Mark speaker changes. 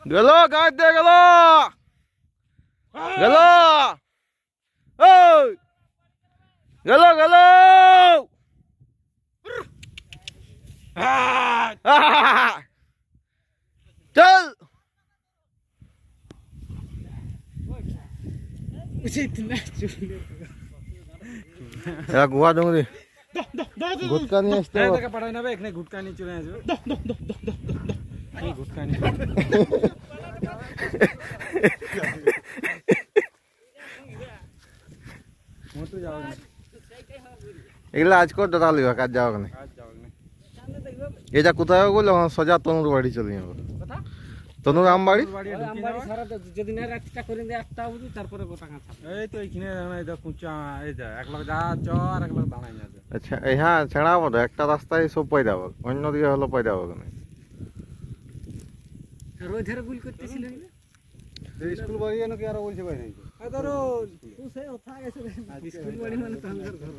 Speaker 1: গেল গাছ দিয়ে গেল গেল ওই গেল গেল চল এরা গুহা ডুঙ্গরি গুটকা নিয়ে আসতে
Speaker 2: পাঠাই নেবে এখানে গুটকা নিয়ে চলে আসবে গুটকা নিয়ে
Speaker 1: এগুলো আজ কর দাদা লিবা কাজ যাওয়া কেন এটা কোথায় বললো সোজা তনুর বাড়ি চলে যাবো তনুর আম বাড়ি
Speaker 2: যদি না রাতটা করে দেয় একটা অবধি তারপরে গোটা কাঁচা এই তো এইখানে কুচা এই যা এক লাখ যা চর এক লাখ দাঁড়াই যাবে
Speaker 1: আচ্ছা হ্যাঁ ছেড়াবো তো একটা রাস্তায় সব পয়দা হোক অন্যদিকে হলো পয়দা হোক না
Speaker 2: আর ওই ধারে গুল করতেছিল
Speaker 3: স্কুল বাড়ি এনে কি আর বলছে ভাই
Speaker 2: ধরো স্কুল বাড়ি মানে